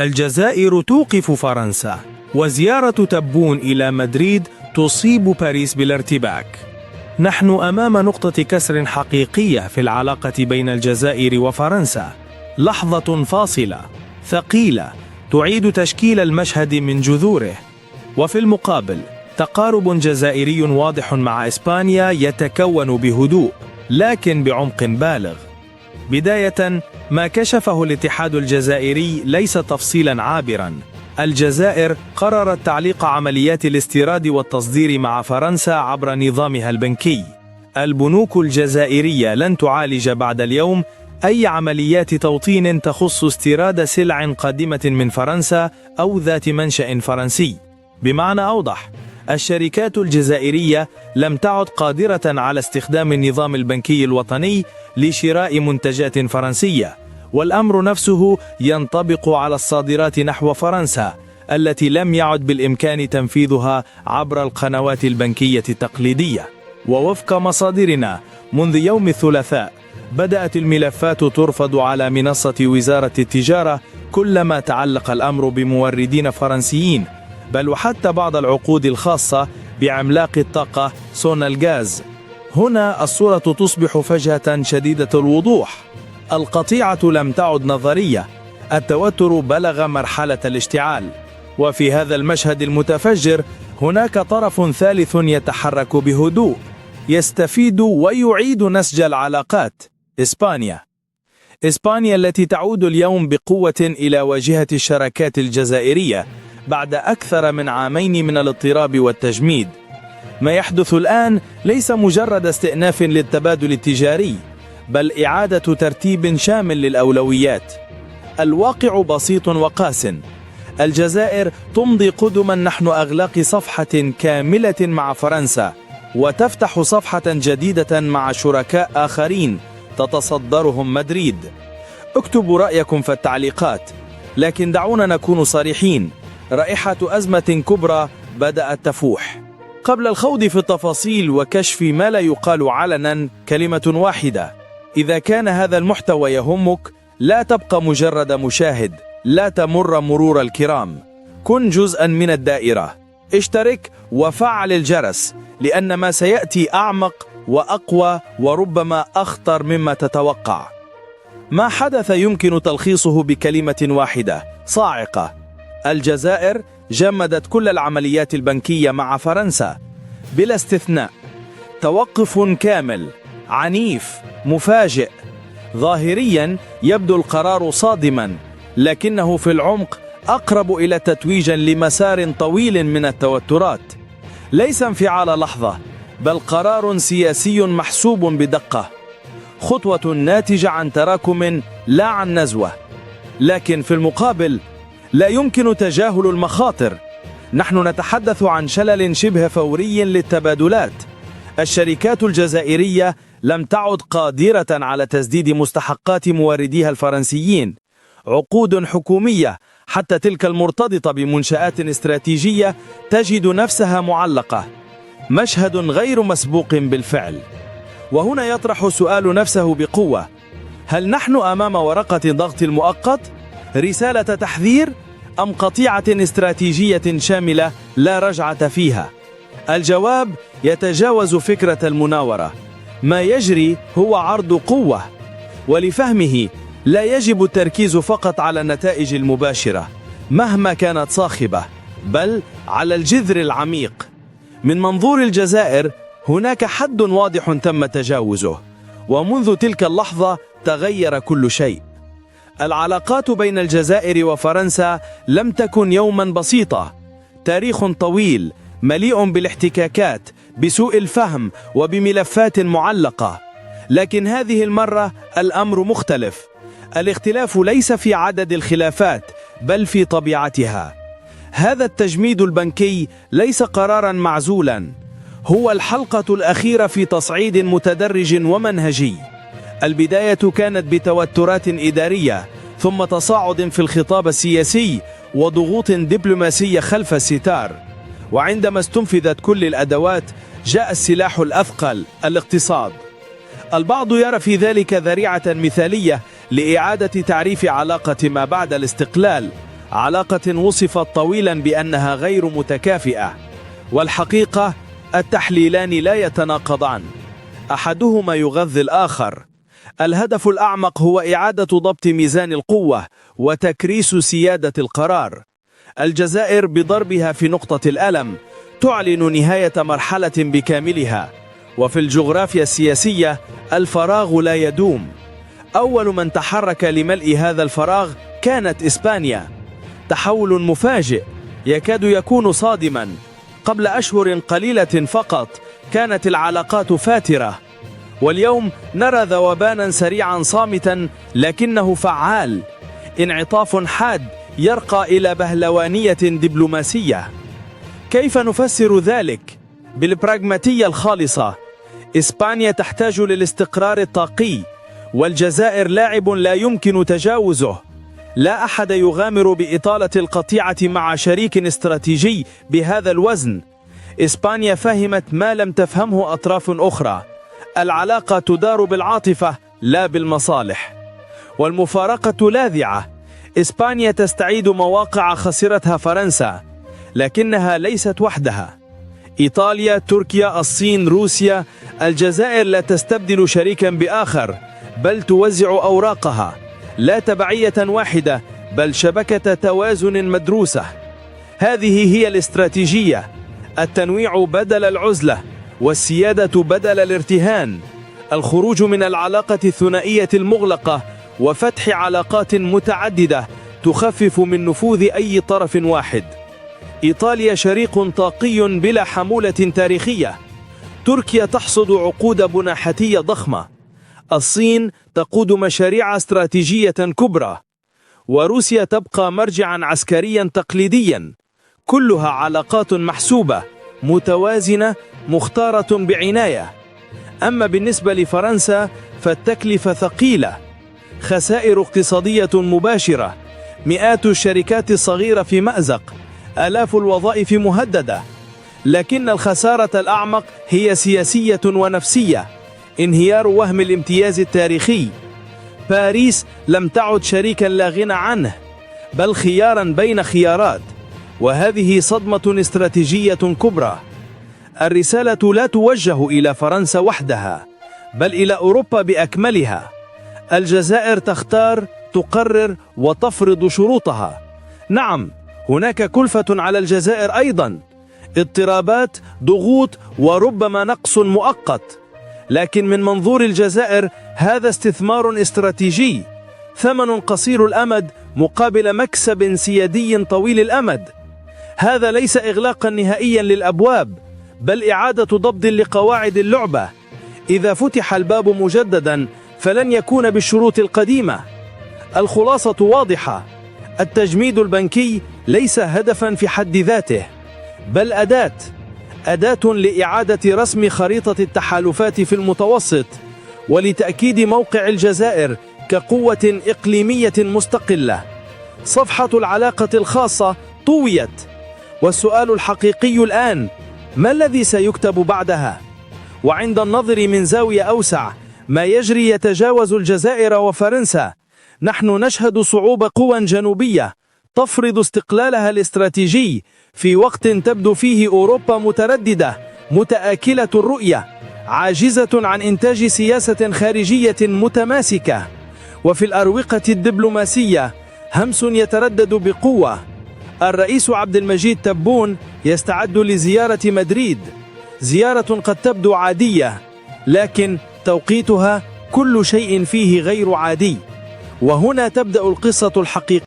الجزائر توقف فرنسا، وزيارة تبون إلى مدريد تصيب باريس بالارتباك. نحن أمام نقطة كسر حقيقية في العلاقة بين الجزائر وفرنسا، لحظة فاصلة ثقيلة تعيد تشكيل المشهد من جذوره. وفي المقابل تقارب جزائري واضح مع إسبانيا يتكون بهدوء لكن بعمق بالغ. بداية، ما كشفه الاتحاد الجزائري ليس تفصيلا عابرا. الجزائر قررت تعليق عمليات الاستيراد والتصدير مع فرنسا عبر نظامها البنكي. البنوك الجزائرية لن تعالج بعد اليوم أي عمليات توطين تخص استيراد سلع قادمة من فرنسا أو ذات منشأ فرنسي. بمعنى أوضح، الشركات الجزائرية لم تعد قادرة على استخدام النظام البنكي الوطني لشراء منتجات فرنسية، والأمر نفسه ينطبق على الصادرات نحو فرنسا التي لم يعد بالإمكان تنفيذها عبر القنوات البنكية التقليدية. ووفق مصادرنا، منذ يوم الثلاثاء بدأت الملفات ترفض على منصة وزارة التجارة كلما تعلق الأمر بموردين فرنسيين، بل وحتى بعض العقود الخاصة بعملاق الطاقة سونالغاز. هنا الصورة تصبح فجأة شديدة الوضوح. القطيعة لم تعد نظرية، التوتر بلغ مرحلة الاشتعال. وفي هذا المشهد المتفجر هناك طرف ثالث يتحرك بهدوء، يستفيد ويعيد نسج العلاقات: إسبانيا التي تعود اليوم بقوة إلى واجهة الشراكات الجزائرية بعد أكثر من عامين من الاضطراب والتجميد. ما يحدث الآن ليس مجرد استئناف للتبادل التجاري، بل إعادة ترتيب شامل للأولويات. الواقع بسيط وقاس: الجزائر تمضي قدما نحو أغلاق صفحة كاملة مع فرنسا، وتفتح صفحة جديدة مع شركاء آخرين تتصدرهم مدريد. اكتبوا رأيكم في التعليقات، لكن دعونا نكون صريحين: رائحة أزمة كبرى بدأت تفوح. قبل الخوض في التفاصيل وكشف ما لا يقال علنا، كلمة واحدة: إذا كان هذا المحتوى يهمك، لا تبقى مجرد مشاهد، لا تمر مرور الكرام، كن جزءا من الدائرة. اشترك وفعل الجرس، لأن ما سيأتي أعمق وأقوى وربما أخطر مما تتوقع. ما حدث يمكن تلخيصه بكلمة واحدة صاعقة: الجزائر جمدت كل العمليات البنكية مع فرنسا بلا استثناء. توقف كامل، عنيف، مفاجئ. ظاهريا يبدو القرار صادما، لكنه في العمق أقرب إلى تتويج لمسار طويل من التوترات. ليس انفعال لحظة، بل قرار سياسي محسوب بدقة، خطوة ناتجة عن تراكم لا عن نزوة. لكن في المقابل لا يمكن تجاهل المخاطر. نحن نتحدث عن شلل شبه فوري للتبادلات. الشركات الجزائرية لم تعد قادرة على تسديد مستحقات مورديها الفرنسيين. عقود حكومية، حتى تلك المرتبطة بمنشآت استراتيجية، تجد نفسها معلقة. مشهد غير مسبوق بالفعل. وهنا يطرح سؤال نفسه بقوة: هل نحن أمام ورقة ضغط مؤقت، رسالة تحذير، أم قطيعة استراتيجية شاملة لا رجعة فيها؟ الجواب يتجاوز فكرة المناورة. ما يجري هو عرض قوة، ولفهمه لا يجب التركيز فقط على النتائج المباشرة مهما كانت صاخبة، بل على الجذر العميق. من منظور الجزائر هناك حد واضح تم تجاوزه، ومنذ تلك اللحظة تغير كل شيء. العلاقات بين الجزائر وفرنسا لم تكن يوما بسيطة. تاريخ طويل مليء بالاحتكاكات، بسوء الفهم، وبملفات معلقة. لكن هذه المرة الأمر مختلف. الاختلاف ليس في عدد الخلافات، بل في طبيعتها. هذا التجميد البنكي ليس قرارا معزولا، هو الحلقة الأخيرة في تصعيد متدرج ومنهجي. البداية كانت بتوترات إدارية، ثم تصاعد في الخطاب السياسي وضغوط دبلوماسية خلف الستار. وعندما استنفذت كل الأدوات، جاء السلاح الأثقل: الاقتصاد. البعض يرى في ذلك ذريعة مثالية لإعادة تعريف علاقة ما بعد الاستقلال، علاقة وصفت طويلا بأنها غير متكافئة، والحقيقة التحليلان لا يتناقضان، أحدهما يغذي الآخر. الهدف الأعمق هو إعادة ضبط ميزان القوة وتكريس سيادة القرار. الجزائر بضربها في نقطة الألم تعلن نهاية مرحلة بكاملها، وفي الجغرافيا السياسية الفراغ لا يدوم. أول من تحرك لملء هذا الفراغ كانت إسبانيا، تحول مفاجئ يكاد يكون صادما. قبل أشهر قليلة فقط كانت العلاقات فاترة، واليوم نرى ذوبانا سريعا صامتا لكنه فعال، انعطاف حاد يرقى إلى بهلوانية دبلوماسية. كيف نفسر ذلك؟ بالبراغماتية الخالصة. إسبانيا تحتاج للاستقرار الطاقي، والجزائر لاعب لا يمكن تجاوزه. لا أحد يغامر بإطالة القطيعة مع شريك استراتيجي بهذا الوزن. إسبانيا فهمت ما لم تفهمه أطراف أخرى: العلاقة تدار بالعاطفة لا بالمصالح. والمفارقة لاذعة، إسبانيا تستعيد مواقع خسرتها فرنسا، لكنها ليست وحدها. إيطاليا، تركيا، الصين، روسيا، الجزائر لا تستبدل شريكا بآخر، بل توزع أوراقها، لا تبعية واحدة بل شبكة توازن مدروسة. هذه هي الاستراتيجية: التنويع بدل العزلة، والسيادة بدل الارتهان، الخروج من العلاقة الثنائية المغلقة وفتح علاقات متعددة تخفف من نفوذ أي طرف واحد. إيطاليا شريك طاقي بلا حمولة تاريخية، تركيا تحصد عقود بناحتية ضخمة، الصين تقود مشاريع استراتيجية كبرى، وروسيا تبقى مرجعا عسكريا تقليديا. كلها علاقات محسوبة، متوازنة، مختارة بعناية. أما بالنسبة لفرنسا فالتكلفة ثقيلة، خسائر اقتصادية مباشرة، مئات الشركات الصغيرة في مأزق، آلاف الوظائف مهددة. لكن الخسارة الأعمق هي سياسية ونفسية: انهيار وهم الامتياز التاريخي. باريس لم تعد شريكا لا غنى عنه، بل خيارا بين خيارات، وهذه صدمة استراتيجية كبرى. الرسالة لا توجه إلى فرنسا وحدها، بل إلى أوروبا بأكملها. الجزائر تختار، تقرر، وتفرض شروطها. نعم، هناك كلفة على الجزائر أيضا، اضطرابات، ضغوط، وربما نقص مؤقت، لكن من منظور الجزائر هذا استثمار استراتيجي، ثمن قصير الأمد مقابل مكسب سيادي طويل الأمد. هذا ليس إغلاقا نهائيا للأبواب، بل إعادة ضبط لقواعد اللعبة. إذا فتح الباب مجددا فلن يكون بالشروط القديمة. الخلاصة واضحة: التجميد البنكي ليس هدفا في حد ذاته، بل أداة لإعادة رسم خريطة التحالفات في المتوسط، ولتأكيد موقع الجزائر كقوة إقليمية مستقلة. صفحة العلاقة الخاصة طويت، والسؤال الحقيقي الآن: ما الذي سيكتب بعدها؟ وعند النظر من زاوية أوسع، ما يجري يتجاوز الجزائر وفرنسا. نحن نشهد صعود قوى جنوبية تفرض استقلالها الاستراتيجي في وقت تبدو فيه أوروبا مترددة، متآكلة الرؤية، عاجزة عن إنتاج سياسة خارجية متماسكة. وفي الأروقة الدبلوماسية همس يتردد بقوة: الرئيس عبد المجيد تبون يستعد لزيارة مدريد، زيارة قد تبدو عادية، لكن توقيتها كل شيء فيه غير عادي. وهنا تبدأ القصة الحقيقية.